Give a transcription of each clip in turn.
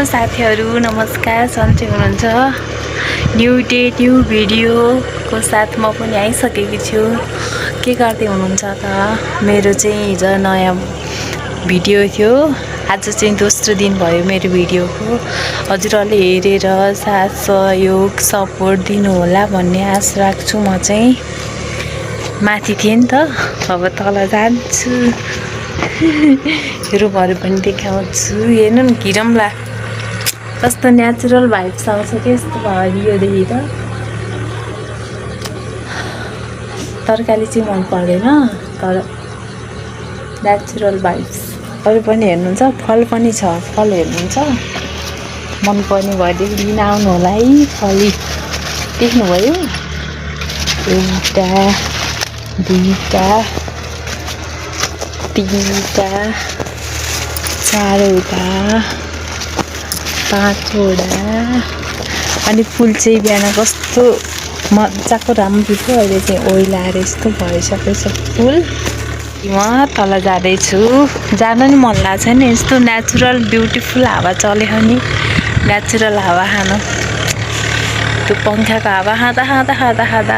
साथीहरू नमस्कार, सन्चै हुनुहुन्छ? न्यू डे न्यू भिडियोको साथ म पनि आइसकेकी छु। के गर्दै हुनुहुन्छ त? मेरो चाहिँ हिजो नयाँ भिडियो थियो। आज चाहिँ दोस्रो दिन भयो मेरो भिडियोको। हजुरहरूले हेरेर साथ सहयोग सपोर्ट दिनु होला भन्ने आशा राख्छु। म चाहिँ माथि थिएँ नि त, अब तल जान्छु। रुमहरू पनि देखाउँछु। हेर्नु न, घिरौँला कस्तो नेचुरल भाइब्स आउँछ कि यस्तो हरियोदेखि त। तरकारी चाहिँ मन पर्दैन, तर नेचुरल भाइब्स। अरू पनि हेर्नुहुन्छ, फल पनि छ। फल हेर्नुहुन्छ, मन पर्ने भएदेखि लिन आउनु होला है। फली देख्नुभयो? एउटा, दुईटा, तीनटा, चारवटा, पाँचवटा। अनि फुल चाहिँ बिहान कस्तो मजाको राम्रो थियो। अहिले चाहिँ ओइलाएर यस्तो भइसकेको छ फुल। म तल जाँदैछु। जान नि मन लाग्छ नि, यस्तो नेचुरल ब्युटिफुल हावा चल्यो नि। नेचुरल हावा खानु, त्यो पङ्खाको हावा खाँदा खाँदा खाँदा खाँदा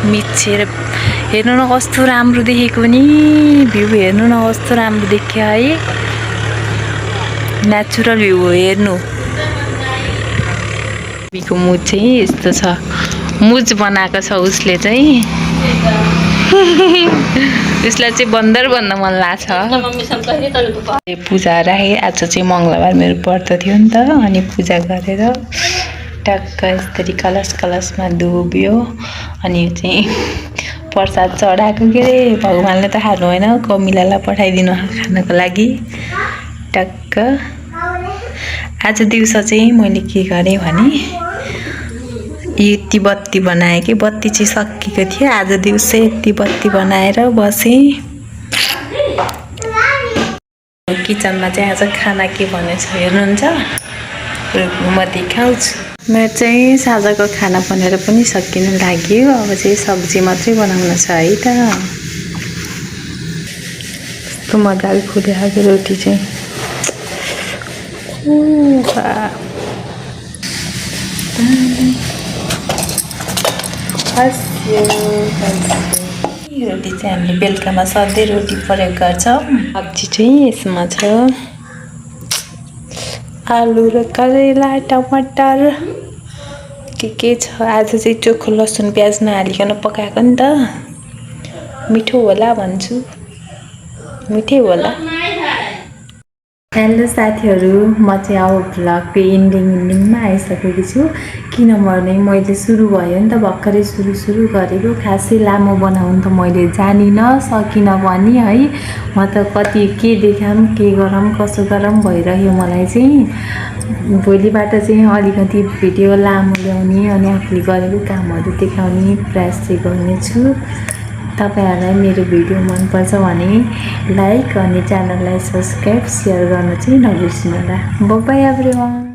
मिचेर हेर्नु न कस्तो राम्रो देखेको नि। भ्यू हेर्नु न कस्तो राम्रो देखियो है। नेचुरल भ्यू हो, हेर्नु। बिको मुज चाहिँ यस्तो छ, मुज बनाएको छ उसले चाहिँ। उसलाई चाहिँ बन्दर भन्न मन लाग्छ। पूजा राखेँ। आज चाहिँ मङ्गलबार मेरो व्रत थियो नि त। अनि पूजा गरेर टक्क यसरी कलश कलशमा डुब्यो। अनि यो चाहिँ प्रसाद चढाएको के अरे, भगवान्ले त खानु होइन, कमिलालाई पठाइदिनु खानको लागि। टक्क आज दिउँसो चाहिँ मैले के गरेँ भने यति बत्ती बनाएँ कि बत्ती चाहिँ सकिएको थियो। आज दिउँसो यति बत्ती बनाएर बसेँ। किचनमा चाहिँ आज खाना के बनेछ हेर्नुहुन्छ, म देखाउँछु। मेरो चाहिँ साँझको खाना बनेर पनि सकिन लाग्यो। अब चाहिँ सब्जी मात्रै बनाउन छ है त। कस्तो मजाले फुलिरहेको रोटी चाहिँ। रोटी चाहिँ हामीले बेलुकामा सधैँ रोटी प्रयोग गर्छौँ। सब्जी चाहिँ यसमा छ आलु र करेला टमाटर के छ। आज चाहिँ चोखो लसुन प्याज नहालिकन पकाएको नि त। मिठो होला भन्छु, मिठै होला। हेलो साथीहरू, म चाहिँ अब भ्लगको इन्डिङमा आइसकेको छु। किनभने मैले सुरु भयो नि त, भर्खरै सुरु गरेको। खासै लामो बनाउनु त मैले जानिनँ, सकिनँ पनि है। म त कति के देखाऊँ के गरौँ कसो गरौँ भइरह्यो मलाई चाहिँ। भोलिबाट चाहिँ अलिकति भिडियो लामो ल्याउने अनि आफूले गरेको कामहरू देखाउने प्रयास चाहिँ गर्नेछु। तपाईहरुलाई मेरो भिडियो मनपर्छ भने लाइक अनि च्यानललाई सब्स्क्राइब सेयर गर्न चाहिँ नबिर्सनु होला। Bye bye everyone.